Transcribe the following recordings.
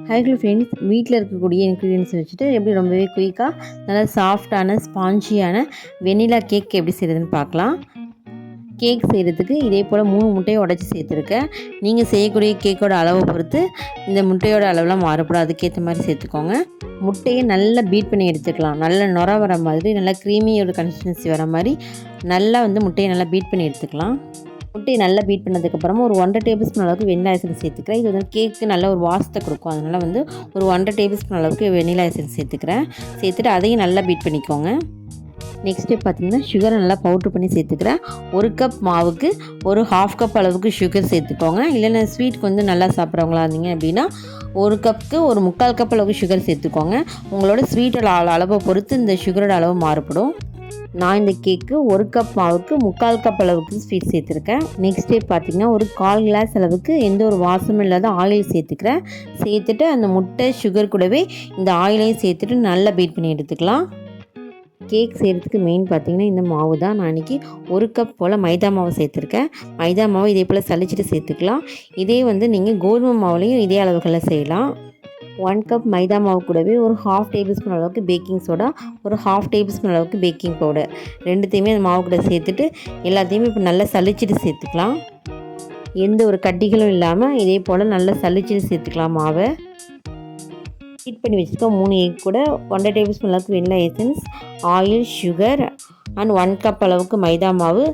Hi friends, வீட்டில் இருக்கக்கூடிய ingredients வச்சுட்டு எப்படி ரொம்பவே குயிக்காக நல்லா சாஃப்டான ஸ்பான்ஜியான வெனிலா கேக் எப்படி செய்கிறதுன்னு பார்க்கலாம். கேக் செய்கிறதுக்கு இதே போல் 3 முட்டையை உடச்சி சேர்த்துருக்கேன். நீங்கள் செய்யக்கூடிய கேக்கோட அளவை பொறுத்து இந்த முட்டையோட அளவுலாம் மாறுபடும், அதுக்கேற்ற மாதிரி சேர்த்துக்கோங்க. முட்டையை நல்லா பீட் பண்ணி எடுத்துக்கலாம். நல்ல நுர வர மாதிரி, நல்லா க்ரீமியோட கன்சிஸ்டன்சி வர மாதிரி நல்லா முட்டையை நல்லா பீட் பண்ணி எடுத்துக்கலாம். முட்டையை நல்லா பீட் பண்ணதுக்கப்புறமா ஒரு 1.5 டேபிள் ஸ்பூன் அளவுக்கு வெனிலா எசன்ஸ் சேர்த்துக்கிறேன். இது கேக்கு நல்ல ஒரு வாசத்தை கொடுக்கும். அதனால் ஒரு 1.5 டேபிள் ஸ்பூன் அளவுக்கு வெனிலா எசன்ஸ் சேர்த்துக்கிறேன். சேர்த்துட்டு அதையும் நல்லா பீட் பண்ணிக்கோங்க. நெக்ஸ்ட் ஸ்டெப் பார்த்திங்கன்னா சுகரை நல்லா பவுட்ரு பண்ணி சேர்த்துக்கிறேன். 1 கப் மாவுக்கு ஒரு 1/2 கப் அளவுக்கு சுகர் சேர்த்துக்கோங்க. இல்லைன்னா ஸ்வீட் நல்லா சாப்பிட்றவங்களா இருந்தீங்க அப்படின்னா 1 கப்புக்கு ஒரு 3/4 கப் அளவுக்கு சுகர் சேர்த்துக்கோங்க. உங்களோட ஸ்வீட்டோட அளவை பொறுத்து இந்த சுகரோட அளவு மாறுபடும். நான் இந்த கேக்கு 1 கப் மாவுக்கு 3/4 கப் அளவுக்கு ஸ்வீட் சேர்த்துருக்கேன். நெக்ஸ்ட் ஸ்டெப் பார்த்திங்கன்னா ஒரு 1/4 கிளாஸ் அளவுக்கு எந்த ஒரு வாசமும் இல்லாத ஆயில் சேர்த்துக்கிறேன். சேர்த்துட்டு அந்த முட்டை சுகர் கூடவே இந்த ஆயிலையும் சேர்த்துட்டு நல்லா பீட் பண்ணி எடுத்துக்கலாம். கேக் செய்கிறதுக்கு மெயின் பார்த்திங்கன்னா இந்த மாவு தான். நான் இன்றைக்கி 1 கப் போல் மைதா மாவு சேர்த்துருக்கேன். மைதா மாவு இதே போல் சளிச்சிட்டு சேர்த்துக்கலாம். இதே நீங்கள் கோதுமை மாவுலேயும் இதே அளவுகளில் செய்யலாம். 1 கப் மைதா மாவு கூடவே ஒரு 1/2 டேபிள் ஸ்பூன் அளவுக்கு பேக்கிங் சோடா, ஒரு 1/2 டேபிள் ஸ்பூன் அளவுக்கு பேக்கிங் பவுடர் ரெண்டுத்தையுமே அந்த மாவு கூட சேர்த்துட்டு எல்லாத்தையுமே இப்போ நல்லா சளிச்சிட்டு சேர்த்துக்கலாம். எந்த ஒரு கட்டிகளும் இல்லாமல் இதே போல் நல்லா சளிச்சிட்டு சேர்த்துக்கலாம். மாவை ஹீட் பண்ணி வச்சுருக்கோம். 3 எக் கூட 1.5 டேபிள் ஸ்பூன் அளவுக்கு vanilla essence, oil, sugar and 1 cup அளவுக்கு மைதா மாவு,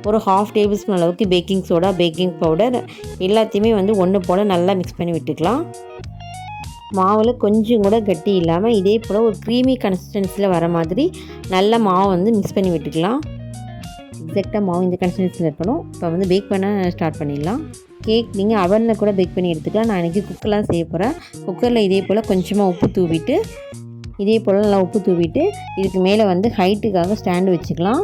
ஒரு 1/2 டேபிள் ஸ்பூன் அளவுக்கு பேக்கிங் சோடா, பேக்கிங் பவுடர் எல்லாத்தையுமே ஒன்று போல் நல்லா மிக்ஸ் பண்ணி விட்டுக்கலாம். மாவில் கொஞ்சம் கூட கட்டி இல்லாமல் இதே போல் ஒரு க்ரீமி கன்சிஸ்டன்சியில் வர மாதிரி நல்ல மாவு மிக்ஸ் பண்ணி விட்டுக்கலாம். எக்ஸாக்டாக மாவு இந்த கன்சிஸ்டன்சியில் இருக்கணும். இப்போ பேக் பண்ண ஸ்டார்ட் பண்ணிடலாம். கேக் நீங்கள் அவனில் கூட பேக் பண்ணி எடுத்துக்கலாம். நான் இன்றைக்கி குக்கர்லாம் செய்ய போகிறேன். குக்கரில் இதே போல் கொஞ்சமாக உப்பு தூவிட்டு நல்லா உப்பு தூவிட்டு இதுக்கு மேலே ஹைட்டுக்காக ஸ்டாண்டு வச்சுக்கலாம்.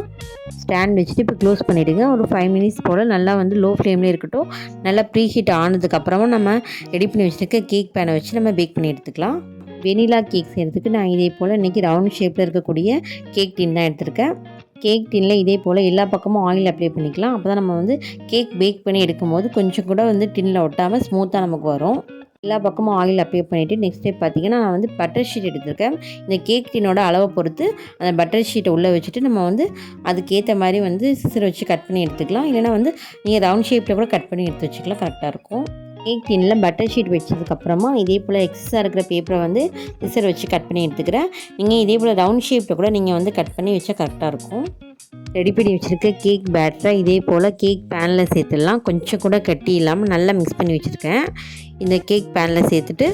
ஸ்டாண்ட் வச்சுட்டு இப்போ க்ளோஸ் பண்ணிவிடுங்க. ஒரு 5 மினிட்ஸ் போல் நல்லா லோ ஃப்ளேம்லேயே இருக்கட்டும். நல்லா ப்ரீ ஹீட் ஆனதுக்கப்புறமா நம்ம ரெடி பண்ணி வச்சுருக்க கேக் பேனை வச்சு நம்ம பேக் பண்ணி எடுத்துக்கலாம். வெனிலா கேக் செய்கிறதுக்கு நான் இதே போல் இன்றைக்கி ரவுண்ட் ஷேப்பில் இருக்கக்கூடிய கேக் டின் தான் எடுத்திருக்கேன். கேக் டின்னில் இதே போல் எல்லா பக்கமும் ஆயில் அப்ளை பண்ணிக்கலாம். அப்போ தான் நம்ம கேக் பேக் பண்ணி எடுக்கும்போது கொஞ்சம் கூட டின்னில் ஒட்டாமல் ஸ்மூத்தாக நமக்கு வரும். எல்லா பக்கமும் ஆயில் அப்ளை பண்ணிவிட்டு நெக்ஸ்ட் ஸ்டெப் பார்த்திங்கன்னா நான் பட்டர் ஷீட் எடுத்திருக்கேன். இந்த கேக் டின்னோட அளவை பொறுத்து அந்த பட்டர் ஷீட்டை உள்ளே வச்சுட்டு நம்ம அதுக்கேற்ற மாதிரி சிசர் வச்சு கட் பண்ணி எடுத்துக்கலாம். இல்லைனா நீங்கள் ரவுண்ட் ஷேப்பில் கூட கட் பண்ணி எடுத்து வச்சுக்கலாம், கரெக்டாக இருக்கும். கேக் டின்னில் பட்டர் ஷீட் வச்சதுக்கப்புறமா இதே போல் எக்ஸஸாக இருக்கிற பேப்பரை சிசர் வச்சு கட் பண்ணி எடுத்துக்கிறேன். நீங்கள் இதே போல் ரவுண்ட் ஷேப்பில் கூட நீங்கள் கட் பண்ணி வச்சா கரெக்டாக இருக்கும். ரெடி பண்ணி வச்சுருக்க கேக் பேட்டரை இதே போல் கேக் பேனில் சேர்த்துடலாம். கொஞ்சம் கூட கட்டி இல்லாமல் நல்லா மிக்ஸ் பண்ணி வச்சுருக்கேன். இந்த கேக் பேனில் சேர்த்துட்டு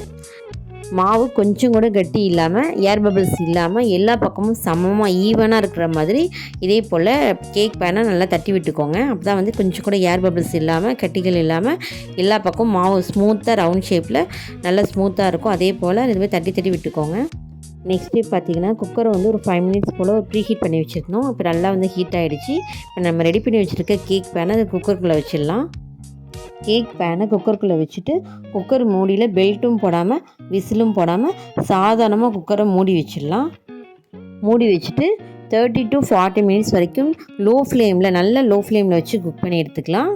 மாவு கொஞ்சம் கூட கட்டி இல்லாமல் ஏர் பபிள்ஸ் இல்லாமல் எல்லா பக்கமும் சமமாக ஈவனாக இருக்கிற மாதிரி இதே போல் கேக் பேனை நல்லா தட்டி விட்டுக்கோங்க. அப்போ தான் கொஞ்சம் கூட ஏர் பபிள்ஸ் இல்லாமல் கட்டிகள் இல்லாமல் எல்லா பக்கமும் மாவு ஸ்மூத்தாக ரவுண்ட் ஷேப்பில் நல்லா ஸ்மூத்தாக இருக்கும். அதே போல் இதுமாதிரி தட்டி விட்டுக்கோங்க. நெக்ஸ்ட் டே பார்த்திங்கன்னா குக்கரை ஒரு 5 மினிட்ஸ் போல் ப்ரீ ஹீட் பண்ணி வச்சுருந்தோம். இப்போ நல்லா ஹீட் ஆகிடுச்சு. இப்போ நம்ம ரெடி பண்ணி வச்சுருக்க கேக் பேனை அது குக்கருக்குள்ளே வச்சிடலாம். கேக் பேனை குக்கருக்குள்ளே வச்சுட்டு குக்கர் மூடியில் பெல்ட்டும் போடாமல் விசிலும் போடாமல் சாதாரணமாக குக்கரை மூடி வச்சிடலாம். மூடி வச்சுட்டு 30 to 40 மினிட்ஸ் வரைக்கும் நல்ல லோ ஃப்ளேமில் வச்சு குக் பண்ணி எடுத்துக்கலாம்.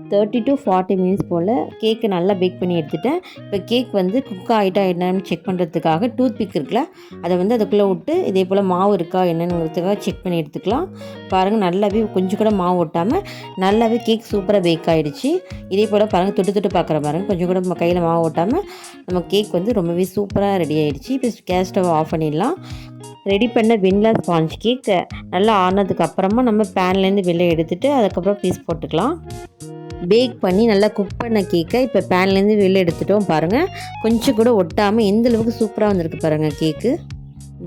30 to 40 மினிட்ஸ் போல் கேக்கு நல்லா பேக் பண்ணி எடுத்துட்டேன். இப்போ கேக் குக் ஆகிட்டா என்னன்னு செக் பண்ணுறதுக்காக டூத் பிக் இருக்குல்ல, அதை அதுக்குள்ளே விட்டு இதே போல் மாவு இருக்கா என்னங்கிறதுக்காக செக் பண்ணி எடுத்துக்கலாம். பாருங்கள், நல்லாவே கொஞ்சம் கூட மாவு ஒட்டாமல் நல்லாவே கேக் சூப்பராக பேக் ஆகிடுச்சு. இதே போல் பாருங்கள், தொட்டு பார்க்குற பாருங்கள், கொஞ்சம் கூட கையில் மாவு ஓட்டாமல் நம்ம கேக் ரொம்பவே சூப்பராக ரெடி ஆகிடுச்சு. இப்போ கேஸ் ஸ்டவ் ஆஃப் பண்ணிடலாம். ரெடி பண்ண வெனிலா ஸ்பாஞ்ச் கேக் நல்லா ஆனதுக்கு அப்புறமா நம்ம பேன்லேருந்து வெளில எடுத்துகிட்டு அதுக்கப்புறம் பீஸ் போட்டுக்கலாம். பேக் பண்ணி நல்லா குக் பண்ண கேக்கை இப்போ பேன்லேருந்து வெளில எடுத்துட்டோம். பாருங்கள், கொஞ்சம் கூட ஒட்டாமல் எந்தளவுக்கு சூப்பராக வந்திருக்கு பாருங்கள் கேக்கு.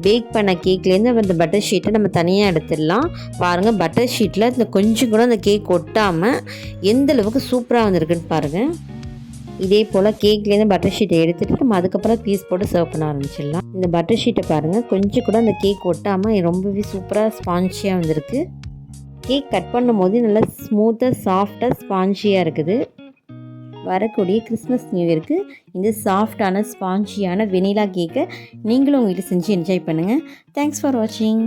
பேக் பண்ண கேக்லேருந்து அந்த பட்டர் ஷீட்டை நம்ம தனியாக எடுத்துடலாம். பாருங்கள், பட்டர் ஷீட்டில் இந்த கொஞ்சம் கூட அந்த கேக் ஒட்டாமல் எந்தளவுக்கு சூப்பராக வந்திருக்குன்னு பாருங்கள். இதே போல் கேக்லேருந்து பட்டர் ஷீட்டை எடுத்துகிட்டு நம்ம அதுக்கப்புறம் பீஸ் போட்டு சர்வ் பண்ண ஆரம்பிச்சிடலாம். இந்த பட்டர் ஷீட்டை பாருங்கள், கொஞ்சம் கூட அந்த கேக் ஒட்டாமல் ரொம்பவே சூப்பராக ஸ்பான்ஜியாக வந்திருக்கு. கேக் கட் பண்ணும்போது நல்லா ஸ்மூத்தாக சாஃப்டாக ஸ்பான்ஜியாக இருக்குது. வரக்கூடிய கிறிஸ்மஸ் நியூ இயருக்கு இந்த சாஃப்டான ஸ்பான்ஜியான வெனிலா கேக்கை நீங்களும் உங்கள் வீட்டில் செஞ்சு என்ஜாய் பண்ணுங்கள். தேங்க்ஸ் ஃபார் வாட்சிங்.